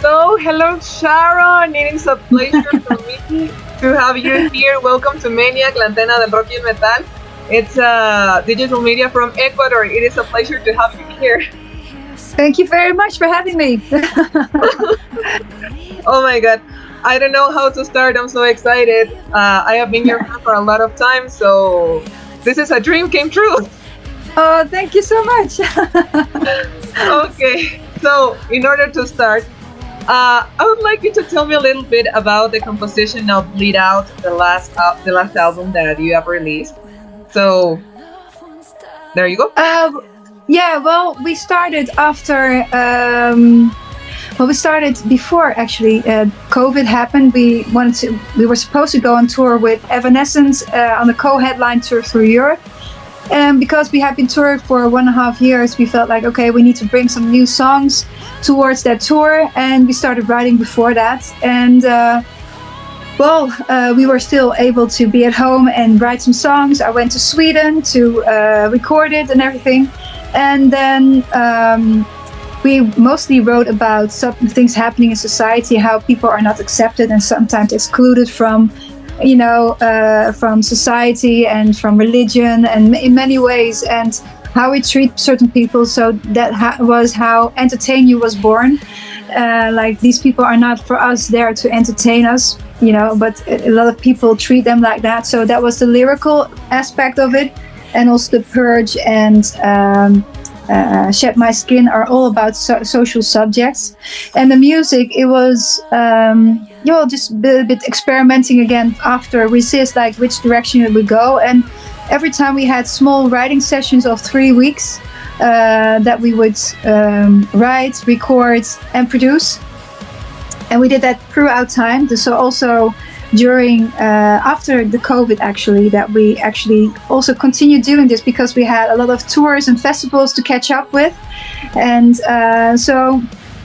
So, hello, Sharon. It is a pleasure for me to have you here. Welcome to Maniac, la antena del rock y el metal. It's digital media from Ecuador. It is a pleasure to have you here. Thank you very much for having me. Oh my God. I don't know how to start. I'm so excited. I have been your fan for a lot of time, so this is a dream came true. Oh, thank you so much. Okay, so in order to start, I would like you to tell me a little bit about the composition of Bleed Out, the last album that you have released. So there you go. Yeah, well, we started after. We started before actually. COVID happened. We were supposed to go on tour with Evanescence on a co-headline tour through Europe. And because we had been touring for 1.5 years, we felt like, okay, we need to bring some new songs towards that tour. And we started writing before that. And we were still able to be at home and write some songs. I went to Sweden to record it and everything. And then we mostly wrote about some things happening in society, how people are not accepted and sometimes excluded from from society and from religion and in many ways, and how we treat certain people. So that was how Entertain You was born. Like, these people are not for us there to entertain us, but a lot of people treat them like that. So that was the lyrical aspect of it. And also The Purge and Shed My Skin are all about social subjects. And the music, it was just a bit experimenting again after Resist, like which direction it would go. And every time we had small writing sessions of 3 weeks that we would write, record and produce. And we did that throughout time. So also during after the COVID, actually, that we actually also continued doing this because we had a lot of tours and festivals to catch up with. And so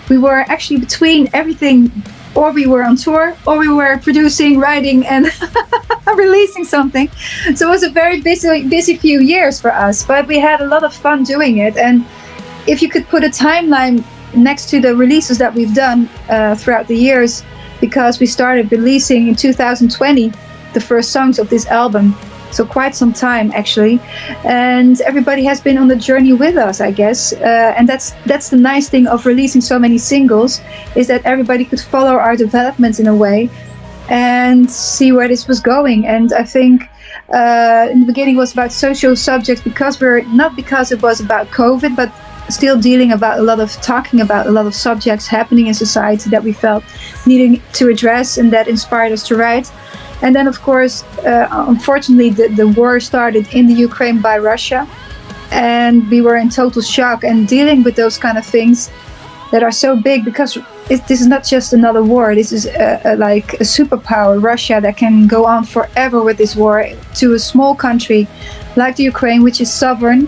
we were actually between everything, or we were on tour, or we were producing, writing and releasing something. So it was a very busy few years for us, but we had a lot of fun doing it. And if you could put a timeline next to the releases that we've done throughout the years, because we started releasing in 2020 the first songs of this album, so quite some time actually, and everybody has been on the journey with us, I guess, and that's the nice thing of releasing so many singles, is that everybody could follow our development in a way and see where this was going. And I think in the beginning it was about social subjects because it was about COVID, but still talking about a lot of subjects happening in society that we felt needing to address, and that inspired us to write. And then, of course, unfortunately, the war started in the Ukraine by Russia, and we were in total shock. And dealing with those kind of things that are so big, because this is not just another war. This is like a superpower, Russia, that can go on forever with this war to a small country like the Ukraine, which is sovereign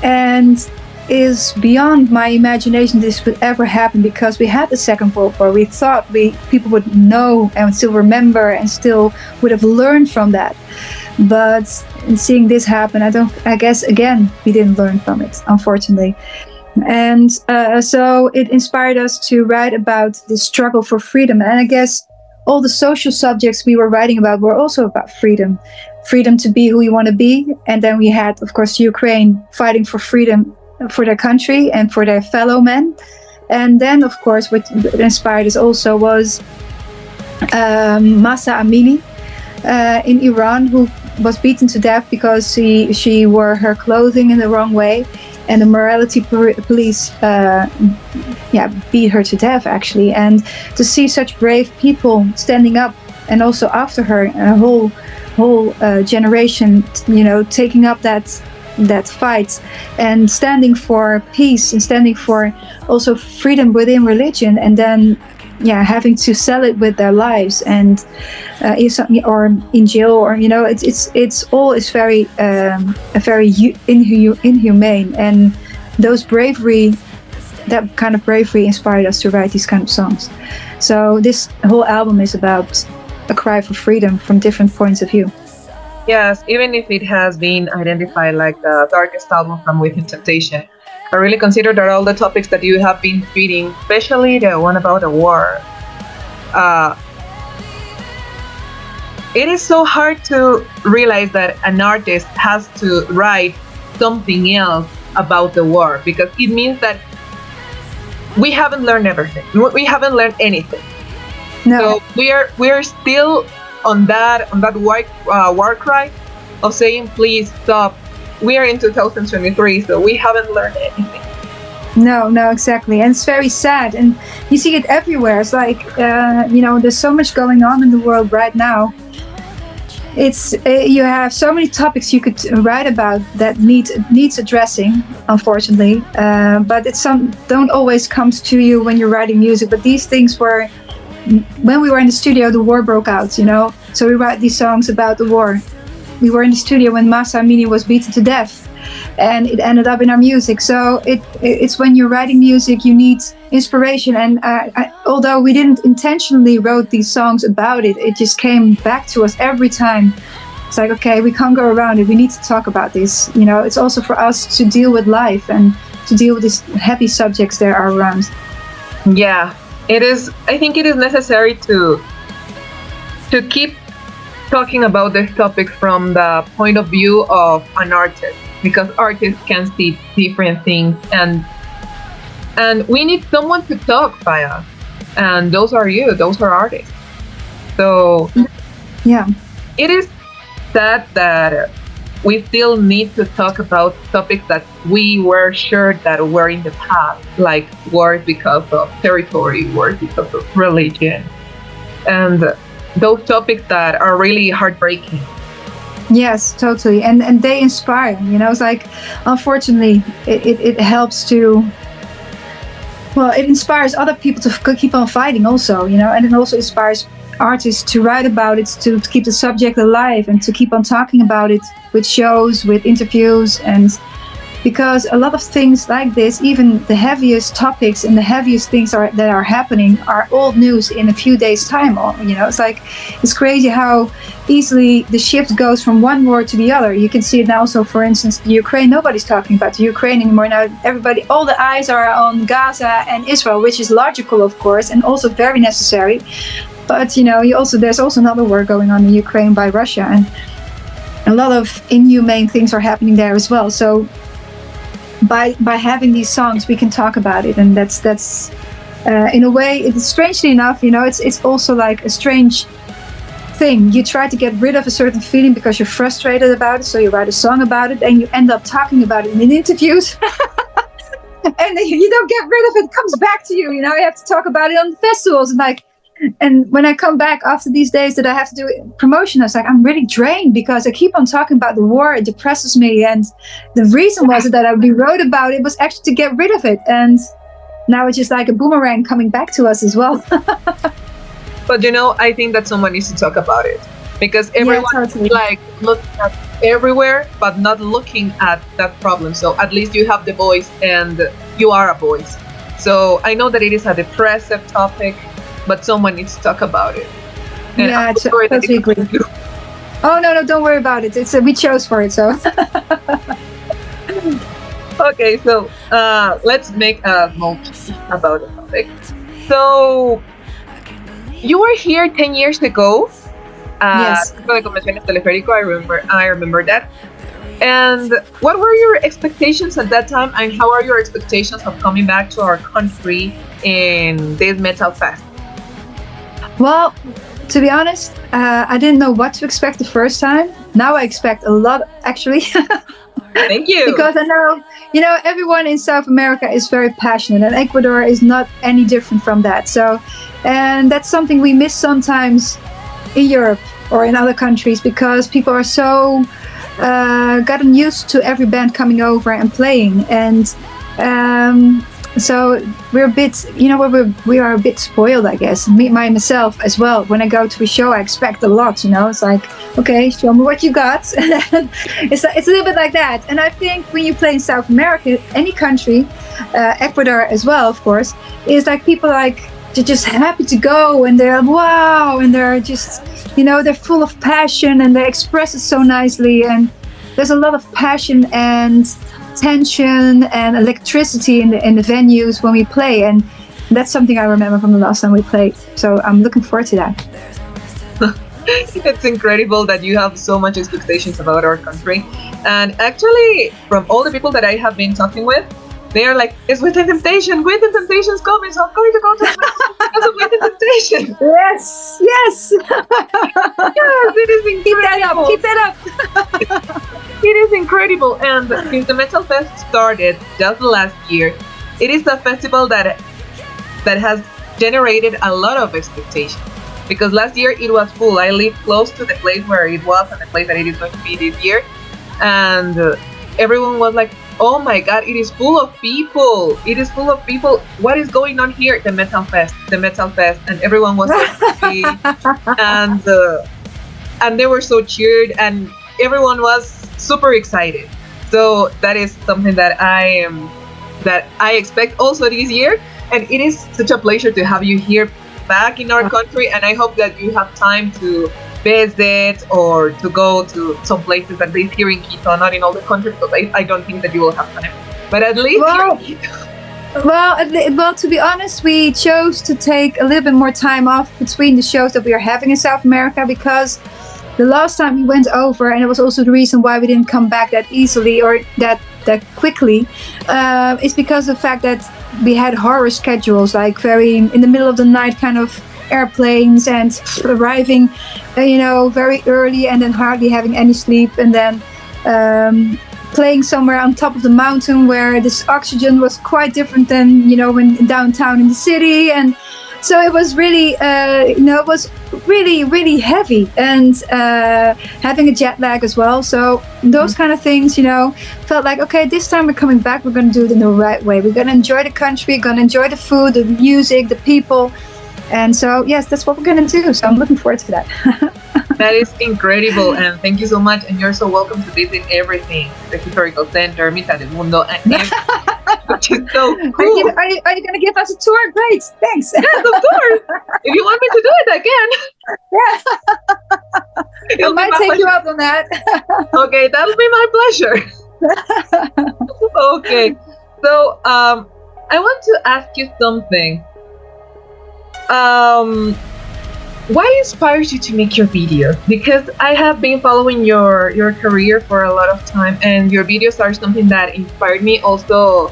and is beyond my imagination this would ever happen, because we had the Second World War. We thought people would know and still remember and still would have learned from that. But in seeing this happen, I guess again we didn't learn from it, unfortunately. And so it inspired us to write about the struggle for freedom. And I guess all the social subjects we were writing about were also about freedom to be who we want to be. And then we had, of course, Ukraine fighting for freedom for their country and for their fellow men. And then, of course, what inspired us also was Mahsa Amini in Iran, who was beaten to death because she wore her clothing in the wrong way, and the morality police beat her to death, actually. And to see such brave people standing up, and also after her, a whole generation, taking up that fight and standing for peace and standing for also freedom within religion, and then having to sell it with their lives, and or in jail, or it's all is very inhumane. And that kind of bravery inspired us to write these kind of songs. So this whole album is about a cry for freedom from different points of view. Yes, even if it has been identified like the darkest album from Within Temptation, I really consider that all the topics that you have been treating, especially the one about the war, uh, it is so hard to realize that an artist has to write something else about the war, because it means that we haven't learned everything. We haven't learned anything. No. So we are still on that war cry of saying, please stop. We are in 2023, so we haven't learned anything. No, exactly. And it's very sad. And you see it everywhere. It's like, there's so much going on in the world right now. It's you have so many topics you could write about that needs addressing, unfortunately. But don't always comes to you when you're writing music. But these things were, when we were in the studio, the war broke out, So we write these songs about the war. We were in the studio when Masa Amini was beaten to death, and it ended up in our music. So it's when you're writing music, you need inspiration. And although we didn't intentionally wrote these songs about it, it just came back to us every time. It's like, okay, we can't go around it. We need to talk about this. It's also for us to deal with life and to deal with these heavy subjects that are around. Yeah, it is. I think it is necessary to keep talking about this topic from the point of view of an artist, because artists can see different things, and we need someone to talk by us, and those are artists. So yeah, it is sad that we still need to talk about topics that we were sure that were in the past, like wars because of territory, wars because of religion, and those topics that are really heartbreaking. Yes, totally. And they inspire, it's like, unfortunately, it helps to, it inspires other people to keep on fighting also, and it also inspires artists to write about it, to keep the subject alive and to keep on talking about it with shows, with interviews. And because a lot of things like this, even the heaviest topics and the heaviest things that are happening are old news in a few days' time. It's like, it's crazy how easily the shift goes from one war to the other. You can see it now. So, for instance, the Ukraine, nobody's talking about the Ukraine anymore. Now, all the eyes are on Gaza and Israel, which is logical, of course, and also very necessary. But, there's also another war going on in Ukraine by Russia, and a lot of inhumane things are happening there as well. So, by having these songs, we can talk about it, and that's in a way, it's strangely enough, it's also like a strange thing. You try to get rid of a certain feeling because you're frustrated about it, so you write a song about it, and you end up talking about it in interviews, and you don't get rid of it. It comes back to you. You have to talk about it on festivals, and when I come back after these days that I have to do promotion, I was like, I'm really drained because I keep on talking about the war. It depresses me. And the reason was that I wrote about it was actually to get rid of it. And now it's just like a boomerang coming back to us as well. But I think that someone needs to talk about it, because everyone totally. Looking at everywhere, but not looking at that problem. So at least you have the voice, and you are a voice. So I know that it is a depressive topic, but someone needs to talk about it. And I totally agree. Oh, no, don't worry about it. We chose for it, so. Okay, so let's make a note about the topic. So, you were here 10 years ago. Yes. I remember that. And what were your expectations at that time, and how are your expectations of coming back to our country in this metal fest? Well, to be honest, I didn't know what to expect the first time. Now I expect a lot, actually. Thank you. Because I know, everyone in South America is very passionate, and Ecuador is not any different from that. So, and that's something we miss sometimes in Europe or in other countries, because people are so gotten used to every band coming over and playing. And so we're a bit, we are a bit spoiled, I guess. Myself as well. When I go to a show, I expect a lot. It's like, okay, show me what you got. it's a little bit like that. And I think when you play in South America, any country, Ecuador as well, of course, is like people they're just happy to go, and they're wow, and they're just, they're full of passion, and they express it so nicely, and there's a lot of passion and tension and electricity in the venues when we play, and that's something I remember from the last time we played. So I'm looking forward to that. It's incredible that you have so much expectations about our country. And actually, from all the people that I have been talking with, they are like, it's Winter Temptation. Winter Temptation is coming, so I'm going to go to because of Winter Temptation. Yes, yes. Yes, it is incredible. Keep that up. It is incredible. And since the Metal Fest started just last year, it is a festival that has generated a lot of expectations. Because last year it was full. I live close to the place where it was and the place that it is going to be this year. And everyone was like, oh my God, it is full of people. It is full of people. What is going on here? The Metal Fest. And everyone was so happy. And they were so cheered and everyone was super excited. So that is something that I expect also this year. And it is such a pleasure to have you here back in our country, and I hope that you have time to visit or to go to some places, at least here in Quito, not in all the country, because I don't think that you will have time, but at least here in Quito. Well, to be honest, we chose to take a little bit more time off between the shows that we are having in South America, because the last time we went over, and it was also the reason why we didn't come back that easily or that quickly, is because of the fact that we had horror schedules, like very in the middle of the night kind of airplanes, and arriving very early and then hardly having any sleep, and then playing somewhere on top of the mountain where this oxygen was quite different than when downtown in the city. And so it was really it was really heavy, and having a jet lag as well. So those kind of things, felt like, okay, this time we're coming back, we're going to do it in the right way. We're going to enjoy the country, we're going to enjoy the food, the music, the people. And so, yes, that's what we're going to do. So I'm looking forward to that. That is incredible, and thank you so much. And you're so welcome to visit everything, the historical center, Mitad del Mundo, and which is so cool. Are you going to give us a tour? Great, thanks. Yes, of course. If you want me to do it, I can. Yeah. I might take you up on that. Okay, that'll be my pleasure. Okay, so I want to ask you something. What inspires you to make your videos? Because I have been following your career for a lot of time, and your videos are something that inspired me. Also,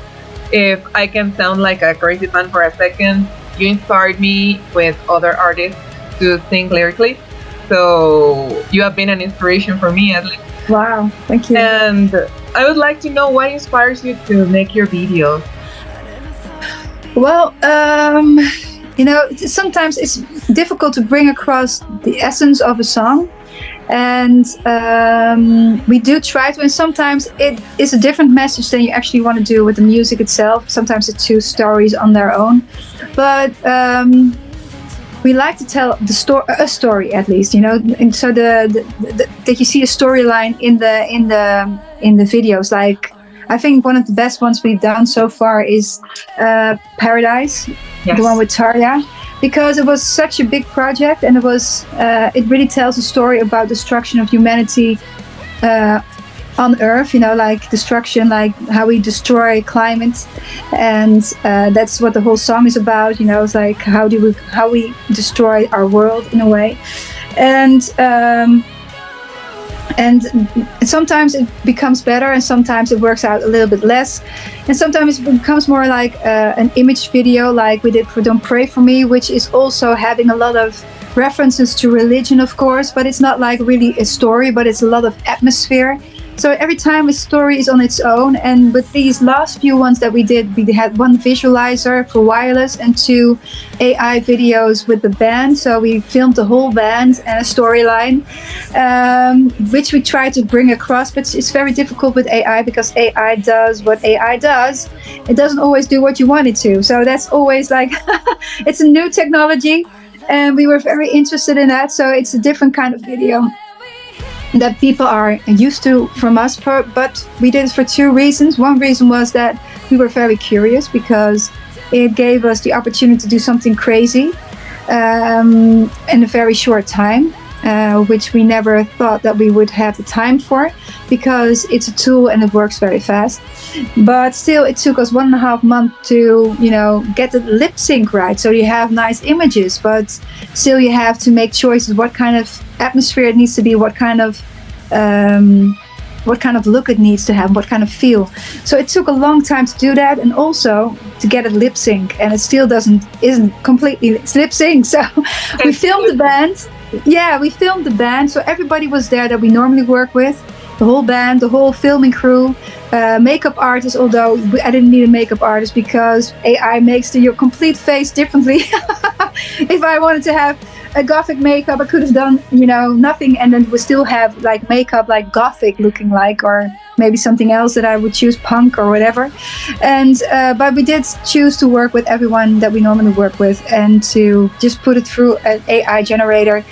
if I can sound like a crazy fan for a second, you inspired me with other artists to sing lyrically. So you have been an inspiration for me, at least. Wow, thank you. And I would like to know what inspires you to make your videos. Well, sometimes it's difficult to bring across the essence of a song, and we do try to, and sometimes it is a different message than you actually want to do with the music itself. Sometimes it's two stories on their own, but we like to tell a story at least, and so that you see a storyline in the videos. Like, I think one of the best ones we've done so far is Paradise, yes. The one with Tarja, because it was such a big project, and it really tells a story about destruction of humanity on Earth, like destruction, like how we destroy climate, and that's what the whole song is about. It's like how we destroy our world in a way, and sometimes it becomes better, and sometimes it works out a little bit less, and sometimes it becomes more like an image video, like we did for Don't Pray For Me, which is also having a lot of references to religion, of course, but it's not like really a story, but it's a lot of atmosphere. So every time a story is on its own, and with these last few ones that we did, we had one visualizer for wireless and 2 AI videos with the band. So we filmed the whole band and a storyline, which we try to bring across, but it's very difficult with AI because AI does what AI does. It doesn't always do what you want it to. So that's always like, it's a new technology, and we were very interested in that. So it's a different kind of video that people are used to from us, but we did it for 2 reasons. One reason was that we were very curious because it gave us the opportunity to do something crazy in a very short time. which we never thought that we would have the time for, because it's a tool and it works very fast. But still, it took us 1.5 months to, get the lip sync right. So you have nice images, but still you have to make choices. What kind of atmosphere it needs to be, what kind of look it needs to have, what kind of feel. So it took a long time to do that, and also to get it lip sync, and it still isn't completely lip sync. So we filmed the band. Yeah, we filmed the band, so everybody was there that we normally work with. The whole band, the whole filming crew, makeup artist, although I didn't need a makeup artist because AI makes your complete face differently. If I wanted to have a gothic makeup, I could have done, nothing, and then we still have like makeup like gothic looking like, or maybe something else that I would choose, punk or whatever. And but we did choose to work with everyone that we normally work with, and to just put it through an AI generator.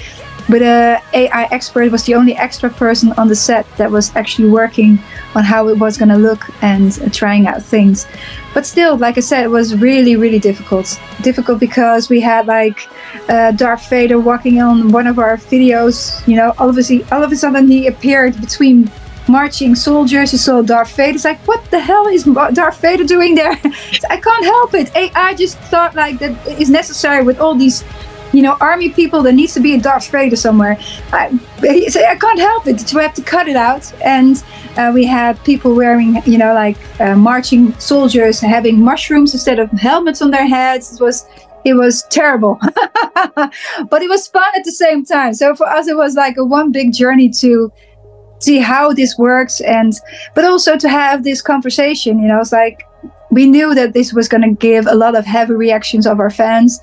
But AI expert was the only extra person on the set that was actually working on how it was going to look and trying out things. But still, like I said, it was really, really difficult. Difficult because we had like Darth Vader walking on one of our videos. All of a sudden he appeared between marching soldiers. You saw Darth Vader. It's like, what the hell is Darth Vader doing there? I can't help it. AI just thought like that is necessary with all these army people. There needs to be a Darth Vader somewhere. I can't help it. So we have to cut it out. And we had people wearing, marching soldiers having mushrooms instead of helmets on their heads. It was terrible, but it was fun at the same time. So for us, it was like a one big journey to see how this works, but also to have this conversation. It's like we knew that this was going to give a lot of heavy reactions of our fans.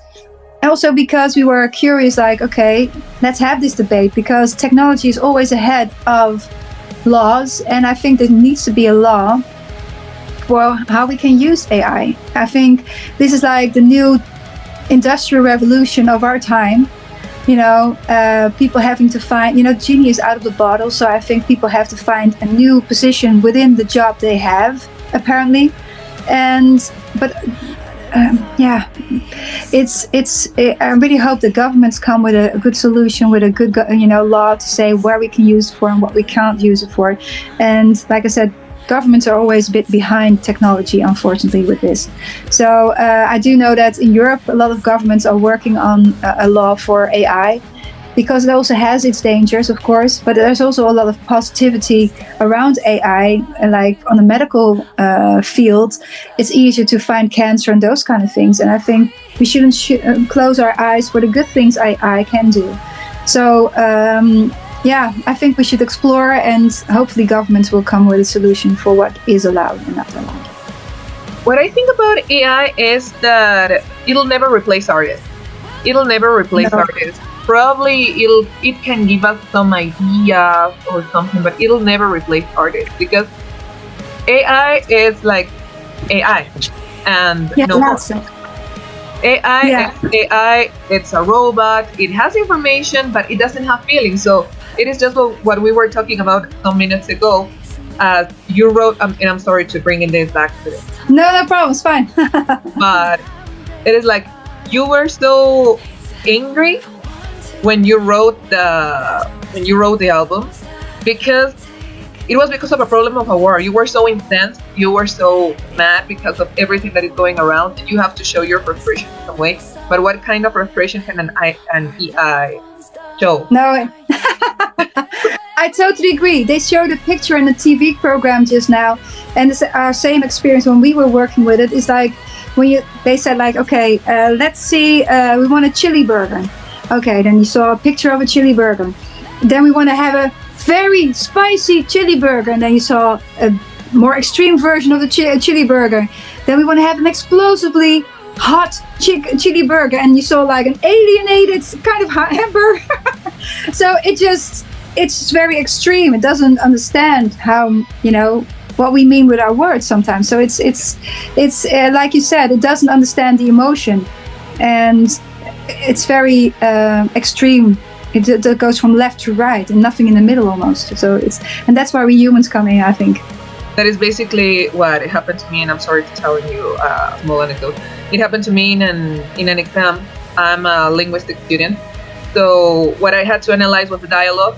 Also because we were curious, like, okay, let's have this debate, because technology is always ahead of laws, and I think there needs to be a law for how we can use AI. I think this is like the new industrial revolution of our time. People having to find, genie is out of the bottle, so I think people have to find a new position within the job they have, apparently. I really hope the governments come with a good solution, with a good, law to say where we can use it for and what we can't use it for. And like I said, governments are always a bit behind technology, unfortunately, with this. So I do know that in Europe, a lot of governments are working on a law for AI, because it also has its dangers, of course, but there's also a lot of positivity around AI, like on the medical field. It's easier to find cancer and those kind of things. And I think we shouldn't close our eyes for the good things AI can do. So, I think we should explore, and hopefully governments will come with a solution for what is allowed and not allowed. What I think about AI is that it'll never replace artists. It'll never replace artists. Probably it can give us some ideas or something, but it'll never replace artists, because AI is like AI and no more. AI, it's a robot. It has information, but it doesn't have feelings. So it is just what we were talking about some minutes ago. You wrote, and I'm sorry to bring in this back to this. No problem. It's fine. But it is like you were so angry when you wrote the album, because it was because of a problem of a war. You were so intense, you were so mad because of everything that is going around. You have to show your frustration in some way. But what kind of frustration can an AI show? No, I totally agree. They showed a picture in the TV program just now, and it's our same experience when we were working with it. It's like they said like, okay, let's see, we want a chili burger. Okay, then you saw a picture of a chili burger. Then we want to have a very spicy chili burger, and then you saw a more extreme version of the chili burger. Then we want to have an explosively hot chili burger, and you saw like an alienated kind of hamburger. So it's very extreme. It doesn't understand how, what we mean with our words sometimes. So it's like you said, it doesn't understand the emotion, and it's very extreme. It goes from left to right and nothing in the middle almost. So and that's why we humans come in, I think. That is basically what happened to me, and I'm sorry to tell you a small anecdote. It happened to me in an exam. I'm a linguistic student, So what I had to analyze was the dialogue,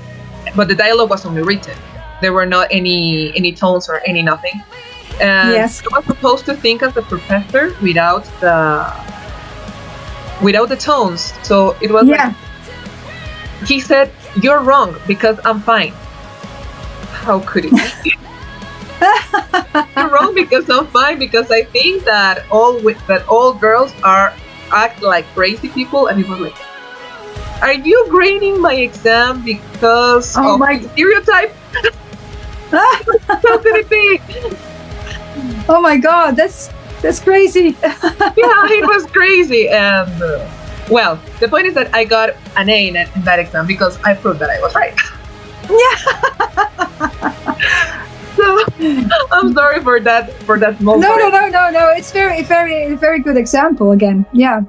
but the dialogue was only written. There were not any tones or any nothing. And Yes. I was supposed to think as the professor without the tones. So it was Yeah. like, he said, "You're wrong because I'm fine." How could it be? You're wrong because I'm fine, because I think that all girls act like crazy people, and it was like, are you grading my exam because Oh of my- the stereotype? How could it be? Oh my God, that's crazy. Yeah, it was crazy. And well, the point is that I got an A in that exam because I proved that I was right. So I'm sorry for that moment. No. It's very good example again. Yeah.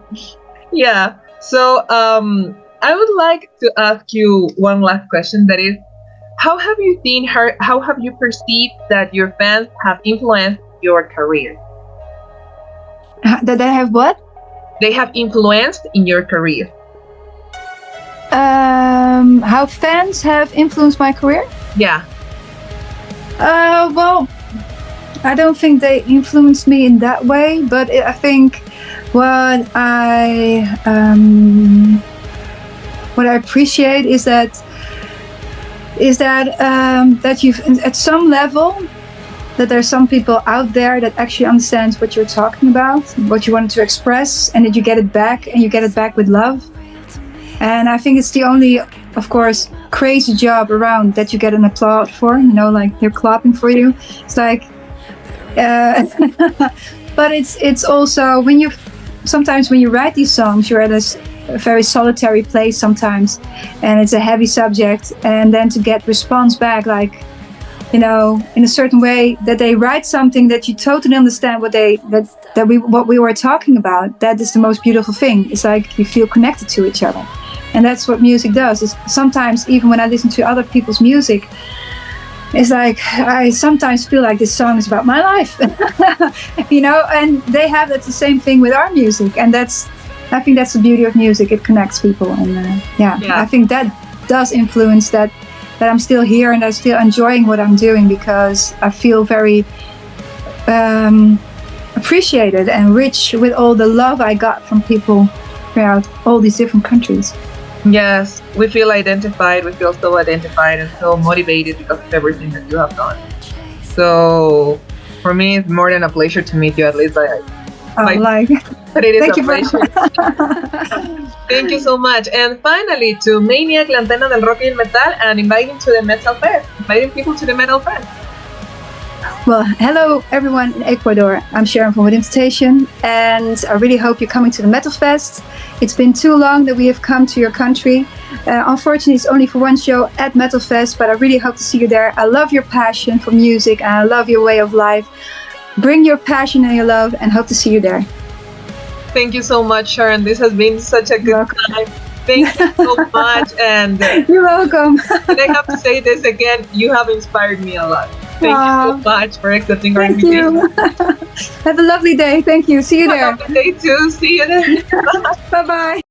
Yeah. So I would like to ask you one last question. That is, how have you perceived that your fans have influenced your career? That I have what? They have influenced in your career. How fans have influenced my career? Yeah. Well, I don't think they influenced me in that way, but I think what I appreciate is that you've, at some level, that there's some people out there that actually understands what you're talking about, what you wanted to express, and that you get it back, and you get it back with love. And I think it's the only, of course, crazy job around that you get an applaud for, like they're clapping for you. It's like, but it's also sometimes when you write these songs, you're at a very solitary place sometimes, and it's a heavy subject, and then to get response back, like, in a certain way, that they write something that you totally understand what we were talking about. That is the most beautiful thing. It's like you feel connected to each other, and that's what music does. Is sometimes, even when I listen to other people's music, it's like I sometimes feel like this song is about my life, And they have that the same thing with our music, and I think that's the beauty of music. It connects people, and I think that does influence that I'm still here and I'm still enjoying what I'm doing, because I feel very appreciated and rich with all the love I got from people throughout all these different countries. Yes, we feel identified. We feel so identified and so motivated because of everything that you have done. So for me, it's more than a pleasure to meet you, at least but it is Thank a you pleasure. Thank you so much. And finally, to Maniac, la antena del rock y el metal, and inviting people to the Metal Fest. Well, hello everyone in Ecuador. I'm Sharon from Invitation, and I really hope you're coming to the Metal Fest. It's been too long that we have come to your country. Unfortunately, it's only for one show at Metal Fest, but I really hope to see you there. I love your passion for music, and I love your way of life. Bring your passion and your love, and hope to see you there. Thank you so much, Sharon. This has been such a good time. Thank you so much. And you're welcome. And I have to say this again, you have inspired me a lot. Thank you so much for accepting our invitation. Have a lovely day. Thank you. See you there. Have a lovely day too. See you there. Bye-bye.